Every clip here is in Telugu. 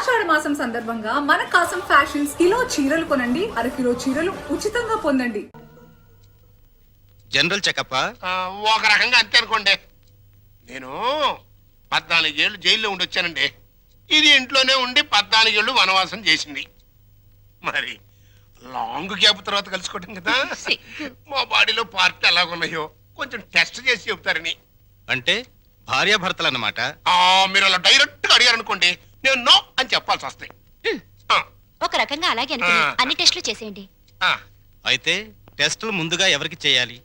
ఆషాఢ మాసం సందర్భంగా మన కాసం ఫ్యాషన్స్ కిలో చీరలు కొనండి, అరకిలో చీరలు ఉచితంగా పొందండి. జనరల్ చెకప్ ఒక రకంగా అంతే అనుకోండి. నేను 14 ఏళ్ళు జైల్లో ఉండి వచ్చానండి. ఇది ఇంట్లోనే ఉండి 14 ఏళ్ళు వనవాసం చేసింది. మరి లాంగ్ గ్యాప్ తర్వాత కలుసుకోవటం కదా. మా బాడీలో పార్ట్ ఎలాగున్నాయో కొంచెం టెస్ట్ చేసి చెప్తారని. అంటే భార్యాభర్తలు అన్నమాట. మీరు అలా డైరెక్ట్ గా అడిగారనుకోండి, నేను నో అని చెప్పాల్సి వస్తాయి. ఒక రకంగా అలాగే అనుకుని అన్ని టెస్టులు చేసేయండి. అయితే టెస్టులు ముందుగా ఎవరికి చేయాలి?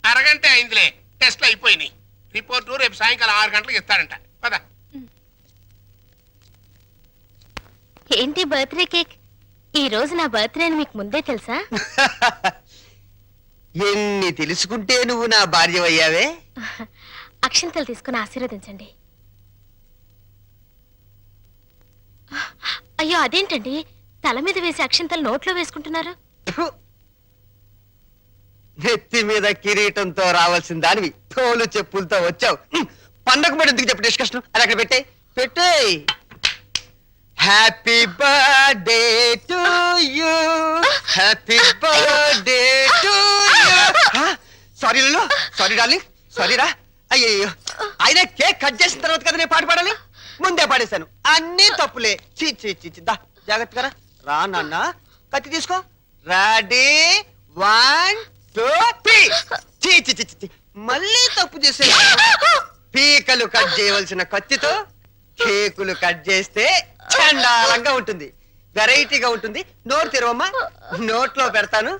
అరగంట అయిందిలే, టెస్ట్లు అయిపోయినాయి. రిపోర్టు రేపు సాయంకాలం 6 గంటలకు ఇస్తాడంట. పద. ఏంటి బర్త్డే కేక్? ఈ రోజు నా బర్త్డే అని మీకు ముందే తెలుసా? ఎన్ని తెలుసుకుంటే నువ్వు నా భార్య అయ్యావే. అక్షంతలు తీసుకుని ఆశీర్వదించండి. అయ్యో అదేంటండి, తల మీద వేసి అక్షంతలు నోట్లో వేసుకుంటున్నారు? నెత్తి మీద కిరీటంతో రావాల్సిన దానివి తోలు చెప్పులతో వచ్చావు. పండగ మరి ఎందుకు చెప్పు డిస్కషన్? అది అక్కడ పెట్టే. Happy birthday to you, happy birthday to you. Sorry లు, సారీ డార్లింగ్, సారీ రా. అయ్యో, అయినా కేక్ కట్ చేసిన తర్వాత కదా నేను పాట పాడాలి. ముందే పాడేశాను, అన్ని తప్పులే. చీ చీ చీ దా, జాగ్రత్తగా రా నాన్న. కత్తి తీసుకో. రెడీ 1 2 3. చీ చీ చీ చీ, మళ్ళీ తప్పు చేసే. పీకలు కట్ చేయవలసిన కత్తితో కేకులు కట్ చేస్తే చండాలంగా ఉంటుంది, వెరైటీగా ఉంటుంది. నోరు తెరవమ్మా, నోట్లో పెడతాను.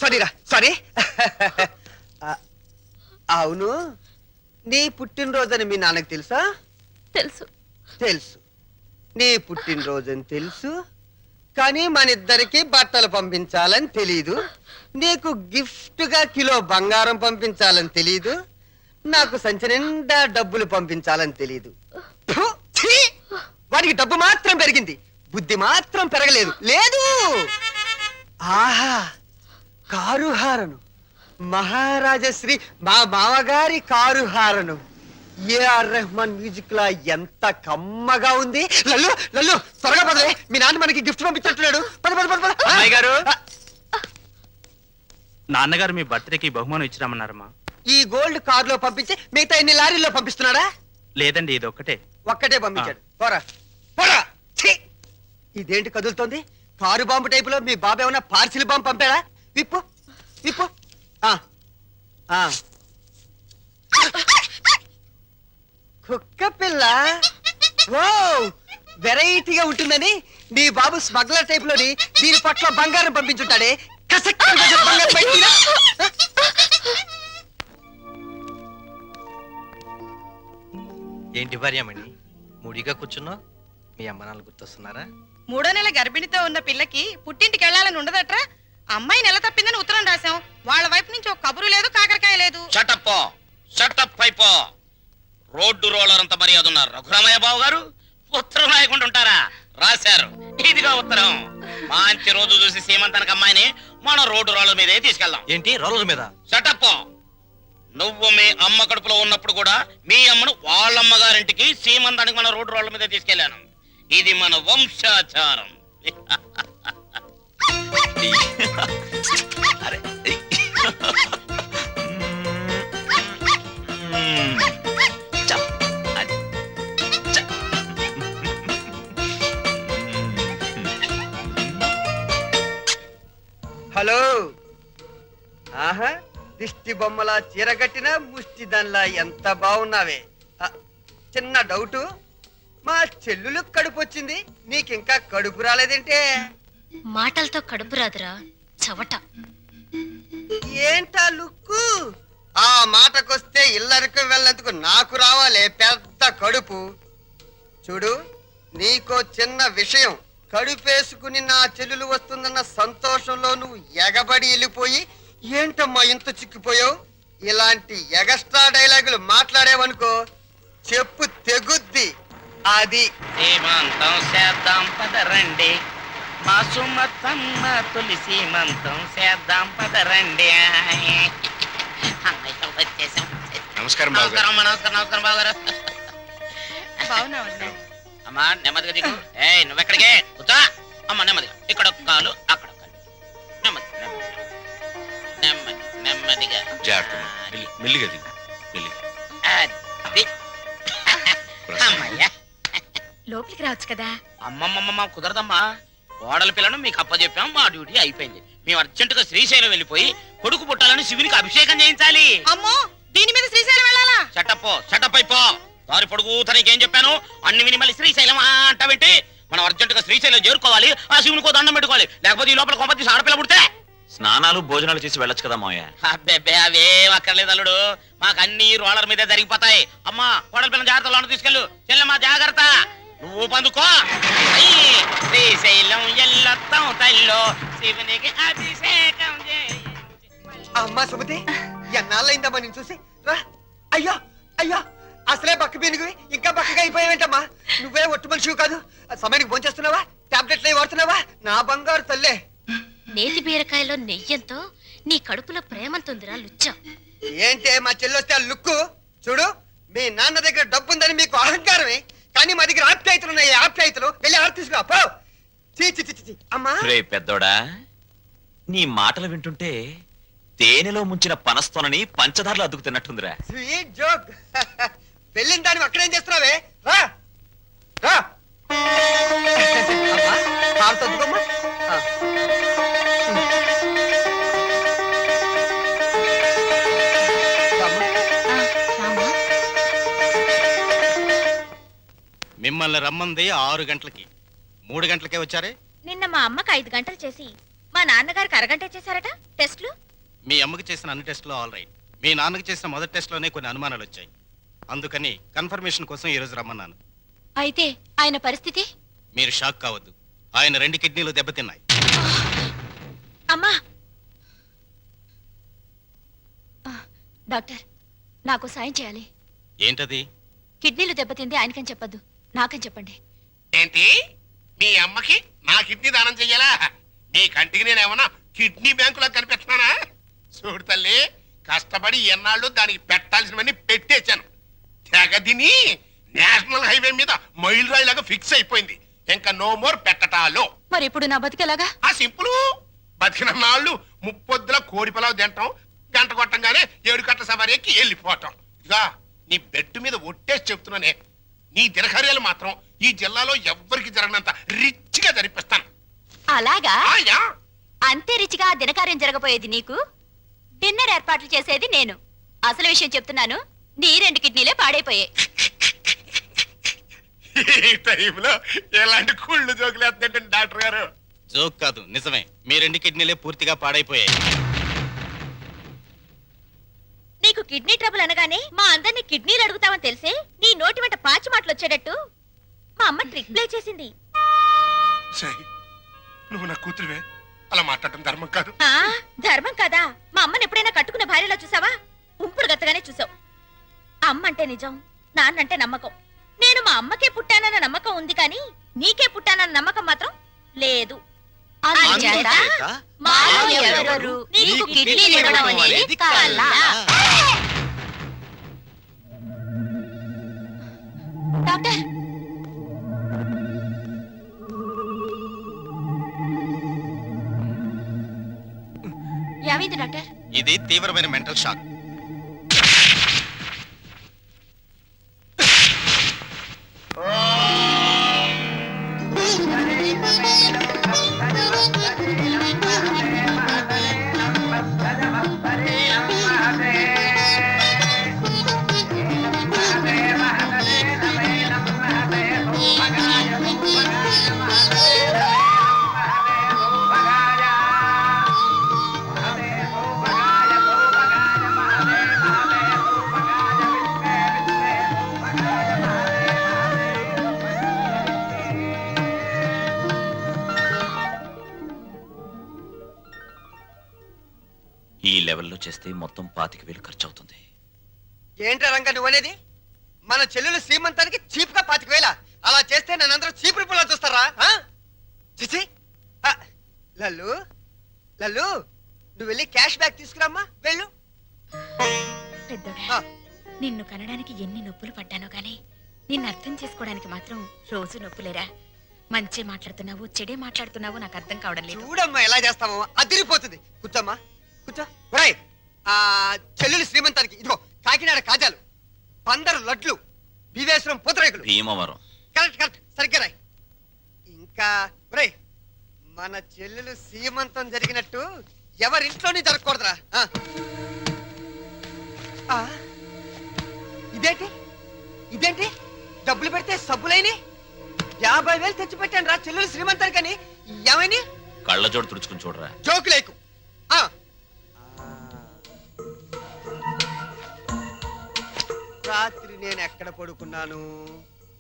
సారీరా, సారీ. అవును, నీ పుట్టినరోజని మీ నాన్నకు తెలుసా? తెలుసు. తెలుసు, నీ పుట్టినరోజని తెలుసు. కానీ మన ఇద్దరికి బట్టలు పంపించాలని తెలీదు. నీకు గిఫ్ట్ గా కిలో బంగారం పంపించాలని తెలీదు. నాకు సంచి నిండా డబ్బులు పంపించాలని తెలీదు. వాడికి డబ్బు మాత్రం పెరిగింది, బుద్ధి మాత్రం పెరగలేదు. లేదు. ఆహా, కారు హారను, మహారాజశ్రీ మా మామగారి car horn. AR Rahman music లా ఎంత కమ్మగా ఉంది. లల్లు లల్లు, త్వరగా పదలే, మీ నాన్న మనకి గిఫ్ట్ పంపించట్లేడు. పద పద పద. అమ్మాయి గారు, నాన్నగారు మీ బర్త్డేకి బహుమానం ఇచ్చిరామన్నారమ్మా. ఈ గోల్డ్ కార్ లో పంపించి మిగతా ఎన్ని లారీల్లో పంపిస్తున్నాడా? లేదండి, ఇది ఒక్కటే. ఒక్కటే పంపించాడు. పోరా పోరా. ఇదేంటి కదులుతోంది? కారు బాంబు టైపులో మీ బాబు ఏమన్నా పార్సిల్ బాంబు పంపాడా? విప్పు విప్పు. కుక్క పిల్ల. ఓ, వెరైటీగా ఉంటుందని నీ బాబు స్మగ్లర్ టైప్ లోని దీని పట్ల బంగారం పంపించుంటాడే. బంగారం బయటికి. ఏంటి భార్యమణి మూడిగా కూర్చున్నావు? మీ అమ్మ నాన్న గుర్తొస్తున్నారా? 3వ నెల గర్భిణితో ఉన్న పిల్లకి పుట్టింటికి వెళ్ళాలని ఉండదట్రా. అమ్మాయి నెల తప్పిందని ఉత్తరం రాశాం. వాళ్ళ వైపు నుంచి ఒక కబురు లేదు, కాకరకాయ లేదు. షటప్ అయిపో. రోడ్డు రోలర్ అంత మర్యాద ఉన్నారు రఘురామయ్య బాబు గారు. ఉత్తరం రాయకుండా ఉంటారా? రాశారు. ఇదిగా ఉత్తరం. మంచి రోజు చూసి సీమంతానికి అమ్మాయిని మన రోడ్డు రోలర్ మీదే తీసుకెళ్దాం. ఏంటి రోలర్ మీద? షటప్. నువ్వు మీ అమ్మ కడుపులో ఉన్నప్పుడు కూడా మీ అమ్మను వాళ్ళమ్మగారింటికి సీమంతానికి మన రోడ్డు రోలర్ మీదే తీసుకెళ్లాను. ఇది మన వంశాచారం. అరే ఆహా దిష్టి బొమ్మలా చీరగట్టిన ముష్టి దానిలా ఎంత బాగున్నావే. చిన్న డౌటు, మా చెల్లులు కడుపు వచ్చింది, నీకింకా కడుపు రాలేదేంటే? మాటలతో కడుపు రాదురా చవట. ఏంటా లుక్కు? ఆ మాటకొస్తే ఇల్లరికి వెళ్ళేందుకు నాకు రావాలే పెద్ద కడుపు. చూడు, నీకో చిన్న విషయం, కడుపేసుకుని నా చెల్లెలు వస్తుందన్న సంతోషంలో నువ్వు ఎగబడి వెళ్ళిపోయి ఏంటమ్మా ఇంత చిక్కిపోయావు? ఇలాంటి ఎగస్ట్రా డైలాగులు మాట్లాడేవనుకో చెప్పు తెగుద్ది. అది సీమంతం చేద్దాం పదరండి, మా సుమతమ్మ తొలి సీమంతం చేద్దాం పదరండి. అమ్మాయితో వచ్చేసాం. నమస్కారం బాబు గారు. నమస్కారం అమ్మా, నమస్కారం నమస్కారం బావగారు. బాగున్నావు అమ్మా నెమ్మదిగా దిగు. ఏయ్ నువ్వెక్కడికే కూర్చో. అమ్మ నెమ్మదిగా, ఇక్కడ ఒక కాలు అక్కడ ఒక కాలు. నెమ్మది నెమ్మది నెమ్మది నెమ్మదిగా. మెల్లిగా దిగు, మెల్లిగా. అది. అమ్మయ్యా. లోపలికి రావచ్చు కదా. అమ్మమ్మమ్మ కుదరదమ్మా. కోడల పిల్లను మీకు అప్పచెప్పాం, మా డ్యూటీ అయిపోయింది. మేము అర్జెంటుగా శ్రీశైలం వెళ్ళిపోయి కొడుకు పుట్టాలని శివునికి అభిషేకం చేయించాలి. అమ్మో దీని మీద శ్రీశైలం వెళ్ళాలా? చట్టప్ అయిపో. దారి పొడుగు తనకేం చెప్పాను అన్ని విని మళ్ళీ శ్రీశైలం అంటావేంటి? మనం అర్జెంటుగా శ్రీశైలం చేరుకోవాలి, ఆ శివునికో దండం పెట్టుకోవాలి. లేకపోతే ఈ లోపల కొంపతి ఆడపిల్ల పుడితే స్నానాలు భోజనాలు చేసి వెళ్ళొచ్చు కదా మావయ్య. అబ్బే అవేం అక్కర్లేదు అల్లుడు, మాకు అన్ని రోలర్ మీదే జరిగిపోతాయి. అమ్మా కోడల పిల్లల జాగ్రత్తలో తీసుకెళ్ళు. చెల్లెమ్మా జాగ్రత్త, నువ్వు పందుకో. శ్రీశైలం ఎల్లొత్తం తల్లో శివునికి అభిషేకం చేయి. అమ్మా సుమతి, ఎన్నాళ్ళైందమ్మా నేను చూసి. రా. అయ్యో అయ్యో, అసలే బక్క పీనుగువి ఇంకా బక్కగా అయిపోయావేంటమ్మా? నువ్వే ఒట్టు మనిషివి కాదు. సమయానికి భోంచేస్తున్నావా? టాబ్లెట్లు వాడుతున్నావా? నా బంగారు తల్లే. నేతి బీరకాయలో నెయ్యంతో నీ కడుపులో ప్రేమంతుందిరా లుచ్చా. ఏంటే మా చెల్లొస్తే ఆ లుక్కు? చూడు, మీ నాన్న దగ్గర డబ్బుందని మీకు అహంకారమే, కానీ మా దగ్గర ఆప్యాయతలు ఉన్నాయి. ఆప్యాయతలు వెళ్ళి ఆరు తీసుకురా పో. చీ అమ్మా. రే పెద్దోడా, నీ మాటలు వింటుంటే తేనెలో ముంచిన పనస్తోనని పంచదారలు అద్దుకుతున్నట్టుందిరా. Sweet joke. వెళ్ళిన దాన్ని అక్కడేం చేస్తున్నావే? రా రా. అమ్మా, కారు తద్దుకోమ్మా. మిమ్మల్ని రమ్మంది 6 గంటలకి, 3 గంటలకే వచ్చారే. నిన్న మా అమ్మకి 5 గంటలు చేసి మా నాన్నగారికి అరగంట చేశారట టెస్ట్లు. మీ అమ్మకి చేసిన అన్ని టెస్టులు ఆల్ రైట్. మీ నాన్నకి చేసిన మొదటి టెస్ట్లోనే కొన్ని అనుమానాలు వచ్చాయి. అందుకని కన్ఫర్మేషన్ కోసం ఈ రోజు రమ్మన్నాను. అయితే ఆయన పరిస్థితి? మీరు షాక్ కావద్దు, ఆయన 2 కిడ్నీలు దెబ్బతిన్నాయి. అమ్మా డాక్టర్, నాకు సాయం చేయాలి. ఏంటది? కిడ్నీలు దెబ్బతింది ఆయనకని చెప్పద్దు, నాకని చెప్పండి. ఏంటి మీ అమ్మకి నా కిడ్నీ దానం చెయ్యాలా? నీ కంటికి నేనేమన్నా కిడ్నీ బ్యాంకులో కనిపిస్తున్నానా? చూడు తల్లి, కష్టపడి ఎన్నాళ్ళు దానికి పెట్టాల్సినవన్నీ పెట్టేశాను. తెగదిని నేషనల్ హైవే మీద మైల్ రాయిలాగా ఫిక్స్ అయిపోయింది. ఇంకా నో మోర్ పెట్టటాలో. మరి ఇప్పుడు నా బతికేలాగా? ఆ సింపుల్, బతికిన నాళ్ళు ముప్పొద్దుల కోడి పొలావు తింటాం, గంట కొట్టంగానే 7 గంటల సవారీ ఎక్కి వెళ్ళిపోవటం. ఇదిగా నీ బెడ్ మీద ఒట్టేసి చెప్తున్నానే, నీ దినకార్యాలు మాత్రం ఈ జిల్లాలో ఎవ్వరికి జరగనంత రిచ్ గా జరిపిస్తాను. అలాగా? ఆయా. అంతే రిచిగా ఆ దినకార్యం జరగబోయేది నీకు, డిన్నర్ ఏర్పాట్లు చేసేది నేను. అసలు విషయం చెప్తున్నాను, నీ 2 కిడ్నీలే పాడైపోయాయి. ఈ టైంలో ఎలాంటి కుళ్ళు జోకులు వేస్తుంటే డాక్టర్ గారు. జోక్ కాదు, నిజమే. మీ 2 కిడ్నీలే పూర్తిగా పాడైపోయాయి. నీకు కిడ్నీ ట్రబుల్ అనగానే మా అందరినీ కిడ్నీలు అడుగుతావని తెలిసే నీ నోటి వెంట పాచి మాటలు వచ్చేటట్టు మా అమ్మ ట్రిక్ ప్లే చేసింది. సై, నువ్వు నా కూతురువే, అలా మాట్లాడటం ధర్మం కాదు. ఆ ధర్మం కాదా? మా అమ్మని ఎప్పుడైనా కట్టుకున్న భార్యలో చూసావా? ఉంపుడు గత్తగానే చూసావు. అమ్మ అంటే నిజం, నాన్నంటే నమ్మకం. నేను మా అమ్మకే పుట్టానన్న నమ్మకం ఉంది, కానీ నీకే పుట్టానన్న నమ్మకం మాత్రం లేదు. అందుచేత మాలో ఎవరెవరు నీకు కిడ్నీలు ఇవ్వడం అనేది కల. డాక్టర్, ఏమైంది డాక్టర్? ఇది తీవ్రమైన మెంటల్ షాక్. నెలలో చేస్తే మొత్తం 25,000 ఖర్చు అవుతుంది. ఏంట్రా రంగా నువ్వనేది? మన చెల్లెలు శ్రీమంతానికి చీప్ గా 25,000 అలా చేస్తే నన్నందరూ చీప్ రిపుల్లా చూస్తారా? చిచి లల్లు లల్లు నువ్వు వెళ్ళి క్యాష్ బ్యాక్ తీసుకురామ్మా వెళ్ళు. పెద్దోడా, నిన్ను కనడానికి ఎన్ని నొప్పులు పడ్డానో గాని నిన్ను అర్థం చేసుకోవడానికి మాత్రం రోజు నొప్పులేరా. మంచి మాట్లాడుతున్నావు, చెడే మాట్లాడుతున్నావు నాకు అర్థం కావడం లేదు. చూడమ్మా ఎలా చేస్తావో అదిరిపోతుంది. కూర్చోమ్మా కూర్చో. ఒరేయ్, ఆ చెల్లెలు శ్రీమంతానికి ఇదిగో కాకినాడ కాజాలు, 12 లడ్లు, భీమేశ్వరం పూతరేకులు. భీమవరం. కరెక్ట్ కరెక్ట్ సరిగ్గా రాయ్. ఇంకా ఒరేయ్, మన చెల్లెలు సీమంతం జరిగినట్టు ఎవరింట్లోనే జరగకూడదురా. ఇదేంటి ఇదేంటి డబ్బులు పెడితే సబ్బులైని 50,000 తెచ్చి పెట్టాను రా చెల్లెలు శ్రీమంతానికని. ఏమైనా కళ్ళజోడు తుడుచుకుని చూడరా. జోకు లేకు. రాత్రి నేను ఎక్కడ పడుకున్నాను?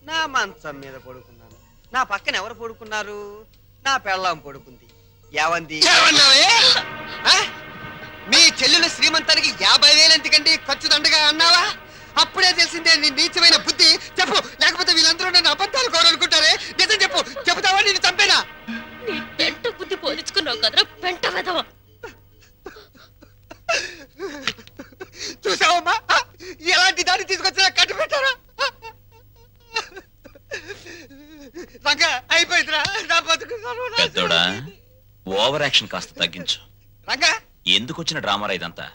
నా మంచం మీద పడుకున్నాను. నా పక్కన ఎవరు పడుకున్నారు? నా పెళ్ళాం పడుకుంది. ఏవంది? మీ చెల్లెలు శ్రీమంతానికి 50,000 ఎందుకండి ఖర్చు దండగా అన్నావా? అప్పుడే తెలిసిందే నీ నీచమైన బుద్ధి. చెప్పు, లేకపోతే వీళ్ళందరూ నన్ను అబద్ధాలు కోరనుకుంటారే. నిజం చెప్పు, చెబుతావా నేను చంపేనా? నీ పెంట బుద్ధి పోల్చుకున్నావు కదరా పెంట వెధవ. చూసావమ్మా ఎలాంటి దాన్ని తీసుకొచ్చినా కట్టు పెట్టారా? రంగా అయిపోయిందిరా నా బతుకు. పెద్దోడా, ఓవర్ యాక్షన్ కాస్త తగ్గించు. రంగా ఎందుకు వచ్చిన డ్రామారా ఇదంతా?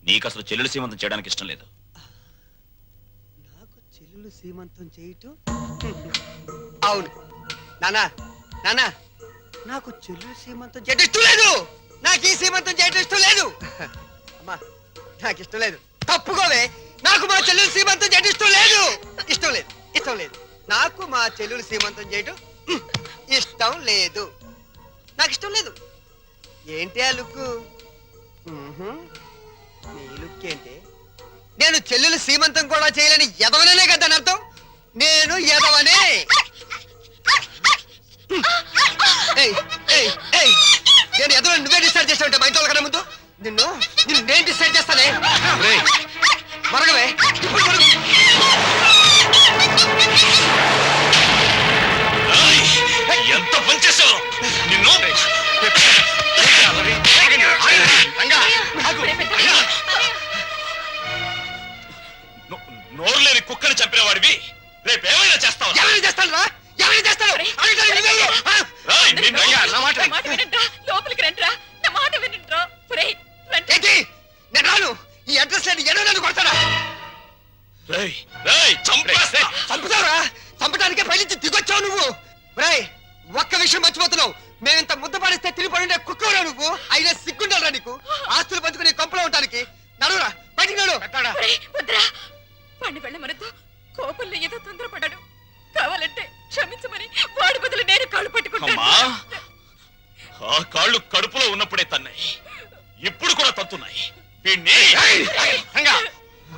నీకు అసలు చెల్లెలు సీమంతం చేయడానికి ఇష్టం లేదు. నాకు చెల్లెలు సీమంతం చేయటం? అవును నానా నానా, నాకు చెల్లెలు సీమంతం చేయటం ఇష్టం లేదు. నాకు ఈ సీమంతం చేయటం ఇష్టం లేదు. అమ్మా నాకు ఇష్టం లేదు. తప్పుకోవే. నాకు మా చెల్లెలు సీమంతం చేయటం ఇష్టం లేదు. ఇష్టం లేదు, ఇష్టం లేదు. నాకు మా చెల్లెలు సీమంతం చేయటం ఇష్టం లేదు. నాకు ఇష్టం లేదు. ఏంటి ఆ లుక్కు? నీ లుక్ ఏంటి? నేను చెల్లెలు సీమంతం కూడా చేయలేని ఎదవనే కదా అని అర్థం. నేను ఎదవనే. నేను ఎదవని నువ్వే డిసైడ్ చేస్తావంటే మా ఇంట్లో కన్నా ముందు నిన్ను నేను డిసైడ్ చేస్తానే. మరగవే ఇప్పుడు మరుగు. ఎంత పనిచేసావు నిన్ను. నోరు లేని కుక్కని చంపిన వాడివి రేపు ఏమైనా చేస్తావు? ఎవరైనా చేస్తాను రా, ఎవరైనా చేస్తాను. లోపలికి రండిరా, నా మాట వినండిరా. ఏంటి నేను రాను. ఈ అడ్రస్ లేని ఎన్నో నన్ను కొడతాడా? చంపుతావురా? చంపడానికే పైనుంచి దిగొచ్చావు నువ్వు. రేయ్, ఒక్క విషయం మర్చిపోతున్నావు. మేమింత ముద్ద పాడిస్తే తిరిగిపడి కుక్కరా నువ్వు. అయినా సిగ్గుండాలరా నీకు? ఆస్తులు పంచుకుని కొంపలో ఉండడానికి. నడురా బయటికి నడు. పండి వెళ్ళమనతో కోపంలో ఏదో తొందరపడ్డాడు. కావాలంటే క్షమించమని వాడి బదులు నేను కాళ్ళు పట్టుకుంటాను. ఆ కాళ్ళు కడుపులో ఉన్నప్పుడే తన్నాయి, ఇప్పుడు కూడా తత్తున్నాయి.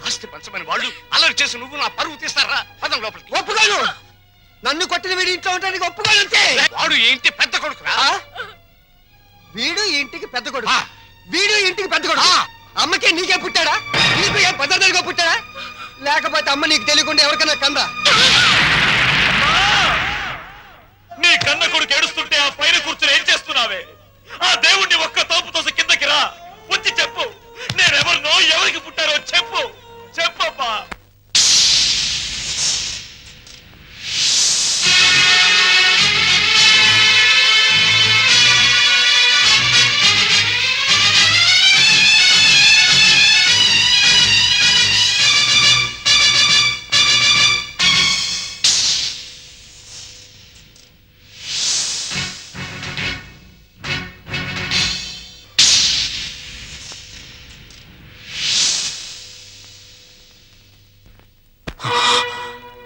ఆస్తి పంచమని వాళ్ళు అల్లరి చేసి నువ్వు నా పరువు తీస్తారా? పదం లోపలికి. ఒప్పుకోను. నన్ను కొట్టిన వీడి ఇంట్లో ఉండడానికి ఒప్పుకోను. అంతే. వాడు ఏంటి పెద్ద కొడుకురా? వీడు ఇంటికి పెద్ద కొడుకు. వీడు ఇంటికి పెద్ద కొడుకు. అమ్మకే నీకే పుట్టాడా? నీకు ఏ పద్ధతిగా పుట్టాడా? లేకపోతే అమ్మ నీకు తెలియకుండా ఎవరికైనా కందా? నీ కన్న కొడుకు ఏడుస్తుంటే ఆ పైన కూర్చుని ఏం చేస్తున్నావే? ఆ దేవుణ్ణి ఒక్క తోపు తోసి కిందకి రా, వచ్చి చెప్పు. నేనెవరినో, ఎవరికి పుట్టారో చెప్పు. చెప్పమ్మా.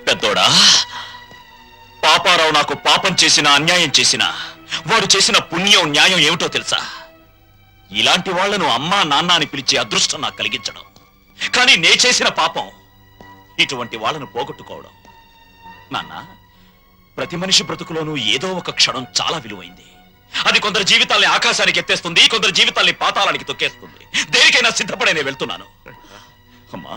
పెద్దోడా, పాపారావు నాకు పాపం చేసిన, అన్యాయం చేసిన, వాడు చేసిన పుణ్యం న్యాయం ఏమిటో తెలుసా? ఇలాంటి వాళ్లను అమ్మా నాన్న అని పిలిచే అదృష్టం నాకు కలిగించడం. కానీ నే చేసిన పాపం ఇటువంటి వాళ్ళను పోగొట్టుకోవడం. నాన్న, ప్రతి మనిషి బ్రతుకులోనూ ఏదో ఒక క్షణం చాలా విలువైంది. అది కొందరు జీవితాల్ని ఆకాశానికి ఎత్తేస్తుంది, కొందరు జీవితాల్ని పాతాళానికి తొక్కేస్తుంది. దేనికైనా సిద్ధపడే నేను వెళ్తున్నాను. అమ్మా,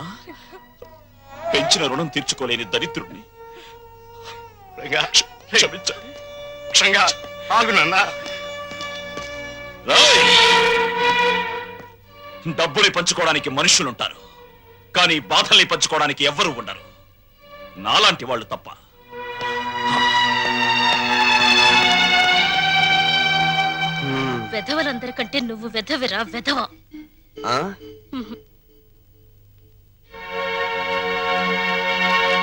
పెంచిన రుణం తీర్చుకోలేని దరిద్రుణ్ణి క్షమించాలి. రంగా ఆగు నాన్న. రాయ్! డబ్బుని పంచుకోవడానికి మనుషులుంటారు, కానీ బాధల్ని పంచుకోవడానికి ఎవ్వరూ ఉండరు. నాలాంటి వాళ్ళు తప్ప. వెధవలందరికంటే నువ్వు వెధవిరా వెధవ. ఆ? ఉహు.